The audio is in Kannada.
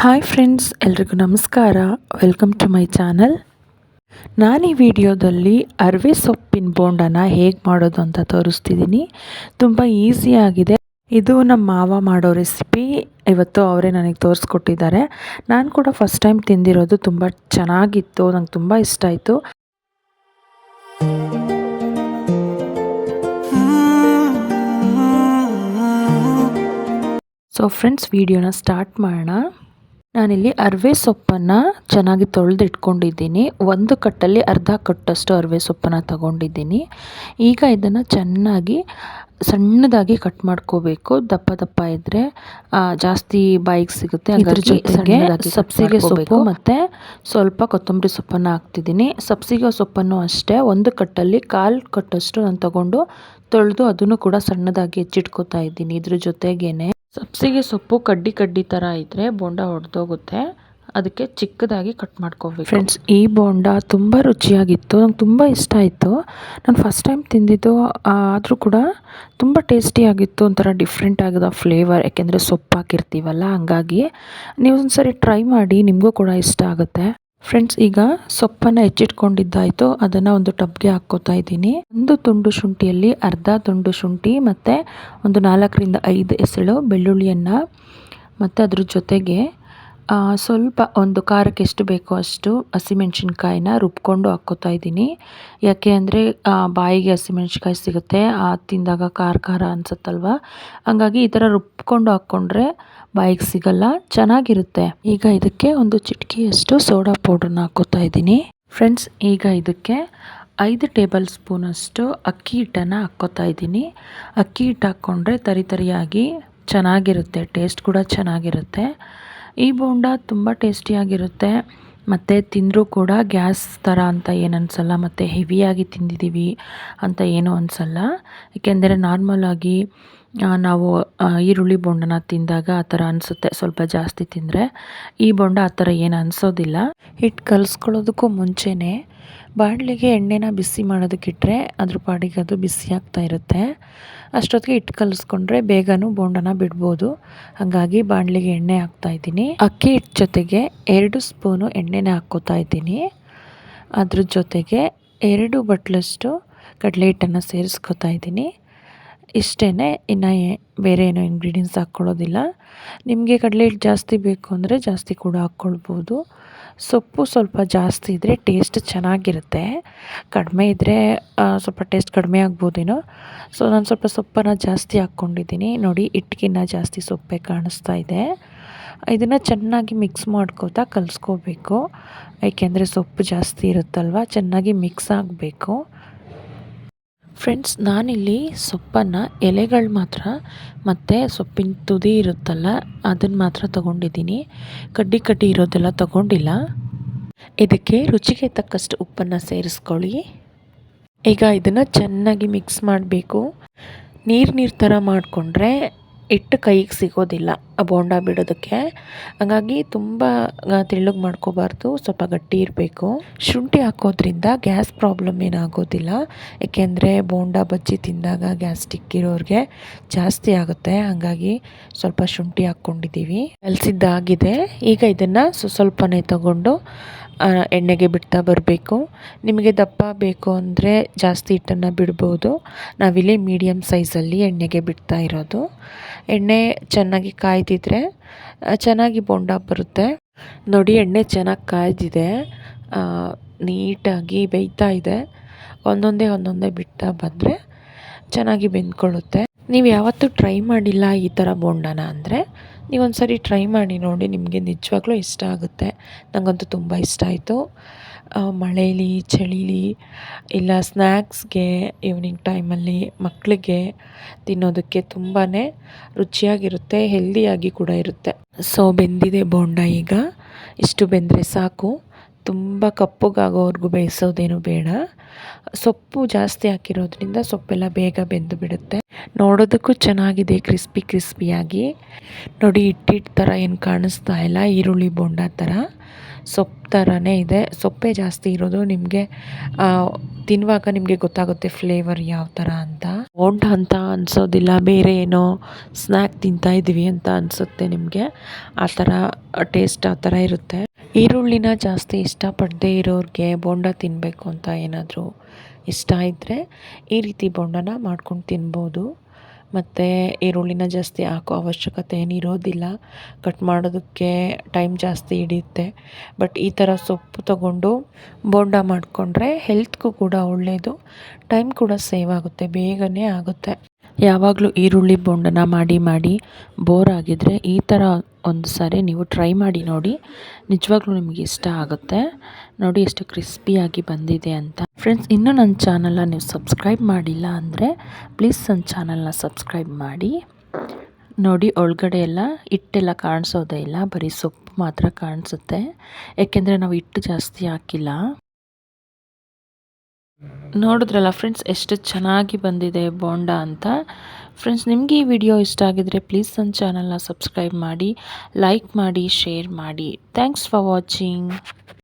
ಹಾಯ್ ಫ್ರೆಂಡ್ಸ್, ಎಲ್ರಿಗೂ ನಮಸ್ಕಾರ. Welcome to my channel. ನಾನು ಈ ವಿಡಿಯೋದಲ್ಲಿ ಅರಿವೆ ಸೊಪ್ಪಿನ ಬೋಂಡನ ಹೇಗೆ ಮಾಡೋದು ಅಂತ ತೋರಿಸ್ತಿದ್ದೀನಿ. ತುಂಬ ಈಸಿಯಾಗಿದೆ. ಇದು ನಮ್ಮ ಮಾವ ಮಾಡೋ ರೆಸಿಪಿ. ಇವತ್ತು ಅವರೇ ನನಗೆ ತೋರಿಸ್ಕೊಟ್ಟಿದ್ದಾರೆ. ನಾನು ಕೂಡ ಫಸ್ಟ್ ಟೈಮ್ ತಿಂದಿರೋದು. ತುಂಬ ಚೆನ್ನಾಗಿತ್ತು, ನಂಗೆ ತುಂಬ ಇಷ್ಟ ಆಯಿತು. ಸೊ ಫ್ರೆಂಡ್ಸ್, ವಿಡಿಯೋನ ಸ್ಟಾರ್ಟ್ ಮಾಡೋಣ. ನಾನಿಲ್ಲಿ ಅರಿವೆ ಸೊಪ್ಪನ್ನು ಚೆನ್ನಾಗಿ ತೊಳೆದು ಇಟ್ಕೊಂಡಿದ್ದೀನಿ. ಒಂದು ಕಟ್ಟಲ್ಲಿ ಅರ್ಧ ಕಟ್ಟಷ್ಟು ಅರಿವೆ ಸೊಪ್ಪನ್ನು ತಗೊಂಡಿದ್ದೀನಿ. ಈಗ ಇದನ್ನು ಚೆನ್ನಾಗಿ ಸಣ್ಣದಾಗಿ ಕಟ್ ಮಾಡ್ಕೋಬೇಕು. ದಪ್ಪ ದಪ್ಪ ಇದ್ದರೆ ಜಾಸ್ತಿ ಬಾಯಿಗೆ ಸಿಗುತ್ತೆ. ಅದ್ರ ಜೊತೆಗೆ ಸಬ್ಸಿಗೆ ಸೊಪ್ಪು ಮತ್ತು ಸ್ವಲ್ಪ ಕೊತ್ತಂಬರಿ ಸೊಪ್ಪನ್ನು ಹಾಕ್ತಿದ್ದೀನಿ. ಸಬ್ಸಿಗೆ ಸೊಪ್ಪನ್ನು ಅಷ್ಟೇ ಒಂದು ಕಟ್ಟಲ್ಲಿ ಕಾಲು ಕಟ್ಟಷ್ಟು ನಾನು ತಗೊಂಡು ತೊಳೆದು ಅದನ್ನು ಕೂಡ ಸಣ್ಣದಾಗಿ ಹೆಚ್ಚಿಟ್ಕೋತಾ ಇದ್ದೀನಿ. ಇದ್ರ ಜೊತೆಗೇನೆ ಸಬ್ಸಿಗೆ ಸೊಪ್ಪು ಕಡ್ಡಿ ಥರ ಇದ್ದರೆ ಬೋಂಡ ಒಡೆದೋಗುತ್ತೆ. ಅದಕ್ಕೆ ಚಿಕ್ಕದಾಗಿ ಕಟ್ ಮಾಡ್ಕೋಬೇಕು. ಫ್ರೆಂಡ್ಸ್, ಈ ಬೋಂಡ ತುಂಬ ರುಚಿಯಾಗಿತ್ತು. ನಂಗೆ ತುಂಬ ಇಷ್ಟ ಆಯಿತು. ನಾನು ಫಸ್ಟ್ ಟೈಮ್ ತಿಂದಿದ್ದು, ಆದರೂ ಕೂಡ ತುಂಬ ಟೇಸ್ಟಿಯಾಗಿತ್ತು. ಒಂಥರ ಡಿಫ್ರೆಂಟ್ ಆಗಿದೆ ಫ್ಲೇವರ್, ಯಾಕೆಂದರೆ ಸೊಪ್ಪು ಹಾಕಿರ್ತೀವಲ್ಲ, ಹಂಗಾಗಿ ನೀವು ಒಂದ್ಸರಿ ಟ್ರೈ ಮಾಡಿ, ನಿಮಗೂ ಕೂಡ ಇಷ್ಟ ಆಗುತ್ತೆ. ಫ್ರೆಂಡ್ಸ್, ಈಗ ಸೊಪ್ಪನ್ನು ಹೆಚ್ಚಿಟ್ಕೊಂಡಿದ್ದಾಯಿತು. ಅದನ್ನು ಒಂದು ಟಬ್ಗೆ ಹಾಕ್ಕೋತಾ ಇದ್ದೀನಿ. ಒಂದು ತುಂಡು ಶುಂಠಿಯಲ್ಲಿ ಅರ್ಧ ತುಂಡು ಶುಂಠಿ ಮತ್ತು ಒಂದು 4-5 ಎಸಳು ಬೆಳ್ಳುಳ್ಳಿಯನ್ನು ಮತ್ತು ಅದ್ರ ಜೊತೆಗೆ ಸ್ವಲ್ಪ ಒಂದು ಖಾರಕ್ಕೆ ಎಷ್ಟು ಬೇಕೋ ಅಷ್ಟು ಹಸಿಮೆಣ್ಸಿನ್ಕಾಯಿನ ರುಬ್ಕೊಂಡು ಹಾಕ್ಕೋತಾ ಇದ್ದೀನಿ. ಯಾಕೆ ಅಂದರೆ ಬಾಯಿಗೆ ಹಸಿಮೆಣ್ಸಿನ್ಕಾಯಿ ಸಿಗುತ್ತೆ, ತಿಂದಾಗ ಖಾರ ಅನಿಸುತ್ತಲ್ವ, ಹಂಗಾಗಿ ಈ ಥರ ರುಬ್ಕೊಂಡು ಹಾಕ್ಕೊಂಡ್ರೆ ಬಾಯಿಗೆ ಸಿಗಲ್ಲ, ಚೆನ್ನಾಗಿರುತ್ತೆ. ಈಗ ಇದಕ್ಕೆ ಒಂದು ಚಿಟಿಕೆಯಷ್ಟು ಸೋಡಾ ಪೌಡ್ರನ್ನ ಹಾಕ್ಕೋತಾ ಇದ್ದೀನಿ. ಫ್ರೆಂಡ್ಸ್, ಈಗ ಇದಕ್ಕೆ 5 ಟೇಬಲ್ ಸ್ಪೂನಷ್ಟು ಅಕ್ಕಿ ಹಿಟ್ಟನ್ನು ಹಾಕ್ಕೋತಾ ಇದ್ದೀನಿ. ಅಕ್ಕಿ ಹಿಟ್ಟು ಹಾಕ್ಕೊಂಡ್ರೆ ತರಿಯಾಗಿ ಚೆನ್ನಾಗಿರುತ್ತೆ, ಟೇಸ್ಟ್ ಕೂಡ ಚೆನ್ನಾಗಿರುತ್ತೆ. ಈ ಬೋಂಡ ತುಂಬ ಟೇಸ್ಟಿಯಾಗಿರುತ್ತೆ ಮತ್ತು ತಿಂದರೂ ಕೂಡ ಗ್ಯಾಸ್ ಥರ ಅಂತ ಏನು ಅನಿಸಲ್ಲ, ಮತ್ತು ಹೆವಿಯಾಗಿ ತಿಂದಿದ್ದೀವಿ ಅಂತ ಏನೂ ಅನಿಸಲ್ಲ. ಏಕೆಂದರೆ ನಾರ್ಮಲಾಗಿ ನಾವು ಈರುಳ್ಳಿ ಬೋಂಡನ ತಿಂದಾಗ ಆ ಥರ ಅನಿಸುತ್ತೆ, ಸ್ವಲ್ಪ ಜಾಸ್ತಿ ತಿಂದರೆ. ಈ ಬೋಂಡ ಆ ಥರ ಏನು ಅನಿಸೋದಿಲ್ಲ. ಹಿಟ್ಟು ಕಲಿಸ್ಕೊಳ್ಳೋದಕ್ಕೂ ಮುಂಚೆನೇ ಬಾಣಲಿಗೆ ಎಣ್ಣೆನ ಬಿಸಿ ಮಾಡೋದಕ್ಕಿಟ್ರೆ ಅದ್ರ ಪಾಡಿಗೆ ಅದು ಬಿಸಿ ಆಗ್ತಾ ಇರುತ್ತೆ. ಅಷ್ಟೊತ್ತಿಗೆ ಹಿಟ್ಟು ಕಲಿಸ್ಕೊಂಡ್ರೆ ಬೇಗನೂ ಬೋಂಡನ ಬಿಡ್ಬೋದು. ಹಾಗಾಗಿ ಬಾಣಲಿಗೆ ಎಣ್ಣೆ ಹಾಕ್ತಾಯಿದ್ದೀನಿ. ಅಕ್ಕಿ ಹಿಟ್ಟು ಜೊತೆಗೆ 2 ಸ್ಪೂನು ಎಣ್ಣೆನ ಹಾಕ್ಕೋತಾ ಇದ್ದೀನಿ. ಅದ್ರ ಜೊತೆಗೆ 2 ಬಟ್ಲಷ್ಟು ಕಡಲೆ ಹಿಟ್ಟನ್ನು ಸೇರಿಸ್ಕೋತಾ ಇದ್ದೀನಿ. ಇಷ್ಟೇ, ಇನ್ನು ಬೇರೆ ಏನೋ ಇಂಗ್ರೀಡಿಯೆಂಟ್ಸ್ ಹಾಕ್ಕೊಳ್ಳೋದಿಲ್ಲ. ನಿಮಗೆ ಕಡಲೆ ಹಿಟ್ಟು ಜಾಸ್ತಿ ಬೇಕು ಅಂದರೆ ಜಾಸ್ತಿ ಕೂಡ ಹಾಕ್ಕೊಳ್ಬೋದು. ಸೊಪ್ಪು ಸ್ವಲ್ಪ ಜಾಸ್ತಿ ಇದ್ದರೆ ಟೇಸ್ಟ್ ಚೆನ್ನಾಗಿರುತ್ತೆ, ಕಡಿಮೆ ಇದ್ದರೆ ಸ್ವಲ್ಪ ಟೇಸ್ಟ್ ಕಡಿಮೆ ಆಗ್ಬೋದೇನೋ. ಸೊ ನಾನು ಸ್ವಲ್ಪ ಸೊಪ್ಪನ್ನು ಜಾಸ್ತಿ ಹಾಕ್ಕೊಂಡಿದ್ದೀನಿ. ನೋಡಿ, ಹಿಟ್ಟಿಗಿನ್ನ ಜಾಸ್ತಿ ಸೊಪ್ಪೆ ಕಾಣಿಸ್ತಾ ಇದೆ. ಇದನ್ನು ಚೆನ್ನಾಗಿ ಮಿಕ್ಸ್ ಮಾಡ್ಕೋತಾ ಕಲಿಸ್ಕೋಬೇಕು, ಏಕೆಂದರೆ ಸೊಪ್ಪು ಜಾಸ್ತಿ ಇರುತ್ತಲ್ವ, ಚೆನ್ನಾಗಿ ಮಿಕ್ಸ್ ಆಗಬೇಕು. ಫ್ರೆಂಡ್ಸ್, ನಾನಿಲ್ಲಿ ಸೊಪ್ಪನ್ನು ಎಲೆಗಳು ಮಾತ್ರ ಮತ್ತು ಸೊಪ್ಪಿನ ತುದಿ ಇರುತ್ತಲ್ಲ ಅದನ್ನು ಮಾತ್ರ ತೊಗೊಂಡಿದ್ದೀನಿ. ಕಡ್ಡಿ ಇರೋದೆಲ್ಲ ತೊಗೊಂಡಿಲ್ಲ. ಇದಕ್ಕೆ ರುಚಿಗೆ ತಕ್ಕಷ್ಟು ಉಪ್ಪನ್ನು ಸೇರಿಸ್ಕೊಳ್ಳಿ. ಈಗ ಇದನ್ನು ಚೆನ್ನಾಗಿ ಮಿಕ್ಸ್ ಮಾಡಬೇಕು. ನೀರು ಥರ ಮಾಡಿಕೊಂಡ್ರೆ ಹಿಟ್ಟು ಕೈಗೆ ಸಿಗೋದಿಲ್ಲ ಬೋಂಡ ಬಿಡೋದಕ್ಕೆ. ಹಾಗಾಗಿ ತುಂಬ ತೆಳ್ಳಗೆ ಮಾಡ್ಕೋಬಾರ್ದು, ಸ್ವಲ್ಪ ಗಟ್ಟಿ ಇರಬೇಕು. ಶುಂಠಿ ಹಾಕೋದ್ರಿಂದ ಗ್ಯಾಸ್ ಪ್ರಾಬ್ಲಮ್ ಏನಾಗೋದಿಲ್ಲ, ಏಕೆಂದರೆ ಬೋಂಡ ಬಜ್ಜಿ ತಿಂದಾಗ ಗ್ಯಾಸ್ಟ್ರಿಕ್ ಇರೋರಿಗೆ ಜಾಸ್ತಿ ಆಗುತ್ತೆ. ಹಾಗಾಗಿ ಸ್ವಲ್ಪ ಶುಂಠಿ ಹಾಕ್ಕೊಂಡಿದ್ದೀವಿ. ಕಲಸಿದ್ದಾಗಿದೆ. ಈಗ ಇದನ್ನು ಸ್ವಲ್ಪನೇ ತಗೊಂಡು ಎಣ್ಣೆಗೆ ಬಿಡ್ತಾ ಬರಬೇಕು. ನಿಮಗೆ ದಪ್ಪ ಬೇಕು ಅಂದರೆ ಜಾಸ್ತಿ ಹಿಟ್ಟನ್ನು ಬಿಡ್ಬೋದು. ನಾವಿಲ್ಲಿ ಮೀಡಿಯಮ್ ಸೈಜಲ್ಲಿ ಎಣ್ಣೆಗೆ ಬಿಡ್ತಾ ಇರೋದು. ಎಣ್ಣೆ ಚೆನ್ನಾಗಿ ಕಾಯ್ದಿದ್ರೆ ಚೆನ್ನಾಗಿ ಬೋಂಡ ಬರುತ್ತೆ. ನೋಡಿ, ಎಣ್ಣೆ ಚೆನ್ನಾಗಿ ಕಾಯ್ದಿದೆ, ನೀಟಾಗಿ ಬೇಯ್ತಾ ಇದೆ. ಒಂದೊಂದೇ ಬಿಡ್ತಾ ಬಂದರೆ ಚೆನ್ನಾಗಿ ಬೆಂದ್ಕೊಳ್ಳುತ್ತೆ. ನೀವು ಯಾವತ್ತೂ ಟ್ರೈ ಮಾಡಿಲ್ಲ ಈ ಥರ ಬೋಂಡನ ಅಂದರೆ ನೀವೊಂದು ಸರಿ ಟ್ರೈ ಮಾಡಿ ನೋಡಿ, ನಿಮಗೆ ನಿಜವಾಗ್ಲೂ ಇಷ್ಟ ಆಗುತ್ತೆ. ನನಗಂತೂ ತುಂಬ ಇಷ್ಟ ಆಯಿತು. ಮಳೇಲಿ, ಚಳಿಲಿ, ಇಲ್ಲ ಸ್ನ್ಯಾಕ್ಸ್ಗೆ, ಈವ್ನಿಂಗ್ ಟೈಮಲ್ಲಿ ಮಕ್ಕಳಿಗೆ ತಿನ್ನೋದಕ್ಕೆ ತುಂಬಾ ರುಚಿಯಾಗಿರುತ್ತೆ, ಹೆಲ್ದಿಯಾಗಿ ಕೂಡ ಇರುತ್ತೆ. ಸೊ ಬೆಂದಿದೆ ಬೋಂಡ. ಈಗ ಇಷ್ಟು ಬೆಂದರೆ ಸಾಕು, ತುಂಬ ಕಪ್ಪಗಾಗೋವರೆಗೂ ಬೇಯಿಸೋದೇನು ಬೇಡ. ಸೊಪ್ಪು ಜಾಸ್ತಿ ಹಾಕಿರೋದ್ರಿಂದ ಸೊಪ್ಪೆಲ್ಲ ಬೇಗ ಬೆಂದು ಬಿಡುತ್ತೆ. ನೋಡೋದಕ್ಕೂ ಚೆನ್ನಾಗಿದೆ, ಕ್ರಿಸ್ಪಿಯಾಗಿ. ನೋಡಿ, ಹಿಟ್ಟು ಥರ ಏನು ಕಾಣಿಸ್ತಾ ಇಲ್ಲ, ಈರುಳ್ಳಿ ಬೋಂಡ ಥರ ಸೊಪ್ಪು ಥರನೇ ಇದೆ. ಸೊಪ್ಪೇ ಜಾಸ್ತಿ ಇರೋದು. ನಿಮಗೆ ತಿನ್ನುವಾಗ ನಿಮಗೆ ಗೊತ್ತಾಗುತ್ತೆ ಫ್ಲೇವರ್ ಯಾವ ಥರ ಅಂತ. ಬೋಂಡ ಅಂತ ಅನಿಸೋದಿಲ್ಲ, ಬೇರೆ ಏನೋ ಸ್ನ್ಯಾಕ್ ತಿಂತಾಯಿದ್ದೀವಿ ಅಂತ ಅನಿಸುತ್ತೆ ನಿಮಗೆ. ಆ ಥರ ಟೇಸ್ಟ್ ಆ ಥರ ಇರುತ್ತೆ. ಈರುಳ್ಳಿನ ಜಾಸ್ತಿ ಇಷ್ಟಪಡದೇ ಇರೋರಿಗೆ ಬೋಂಡ ತಿನ್ನಬೇಕು ಅಂತ ಏನಾದರೂ ಇಷ್ಟ ಇದ್ದರೆ ಈ ರೀತಿ ಬೋಂಡನ ಮಾಡ್ಕೊಂಡು ತಿನ್ಬೋದು. ಮತ್ತು ಈರುಳ್ಳಿನ ಜಾಸ್ತಿ ಹಾಕೋ ಅವಶ್ಯಕತೆ ಏನಿರೋದಿಲ್ಲ, ಕಟ್ ಮಾಡೋದಕ್ಕೆ ಟೈಮ್ ಜಾಸ್ತಿ ಹಿಡಿಯುತ್ತೆ. ಬಟ್ ಈ ಥರ ಸೊಪ್ಪು ತಗೊಂಡು ಬೋಂಡ ಮಾಡಿಕೊಂಡ್ರೆ ಹೆಲ್ತ್ಗೂ ಕೂಡ ಒಳ್ಳೆಯದು, ಟೈಮ್ ಕೂಡ ಸೇವ್ ಆಗುತ್ತೆ, ಬೇಗನೆ ಆಗುತ್ತೆ. ಯಾವಾಗಲೂ ಈರುಳ್ಳಿ ಬೋಂಡನ ಮಾಡಿ ಬೋರ್ ಆಗಿದ್ದರೆ ಈ ಥರ ಒಂದು ಸಾರಿ ನೀವು ಟ್ರೈ ಮಾಡಿ ನೋಡಿ, ನಿಜವಾಗ್ಲೂ ನಿಮಗೆ ಇಷ್ಟ ಆಗುತ್ತೆ. ನೋಡಿ ಎಷ್ಟು ಕ್ರಿಸ್ಪಿಯಾಗಿ ಬಂದಿದೆ ಅಂತ. ಫ್ರೆಂಡ್ಸ್, ಇನ್ನೂ ನನ್ನ ಚಾನಲ್ನ ನೀವು ಸಬ್ಸ್ಕ್ರೈಬ್ ಮಾಡಿಲ್ಲ ಅಂದರೆ ಪ್ಲೀಸ್ ನನ್ನ ಚಾನಲ್ನ ಸಬ್ಸ್ಕ್ರೈಬ್ ಮಾಡಿ. ನೋಡಿ, ಒಳಗಡೆ ಎಲ್ಲ ಹಿಟ್ಟೆಲ್ಲ ಕಾಣಿಸೋದೇ ಇಲ್ಲ, ಬರೀ ಸೊಪ್ಪು ಮಾತ್ರ ಕಾಣಿಸುತ್ತೆ, ಏಕೆಂದರೆ ನಾವು ಹಿಟ್ಟು ಜಾಸ್ತಿ ಹಾಕಿಲ್ಲ. ನೋಡಿದ್ರಲ್ಲ ಫ್ರೆಂಡ್ಸ್, ಎಷ್ಟು ಚೆನ್ನಾಗಿ ಬಂದಿದೆ ಬೋಂಡ ಅಂತ. ಫ್ರೆಂಡ್ಸ್, ನಿಮಗೆ ಈ ವಿಡಿಯೋ ಇಷ್ಟ ಆಗಿದರೆ ಪ್ಲೀಸ್ ನನ್ನ ಚಾನಲ್ನ ಸಬ್ಸ್ಕ್ರೈಬ್ ಮಾಡಿ, ಲೈಕ್ ಮಾಡಿ, ಶೇರ್ ಮಾಡಿ. Thanks for watching.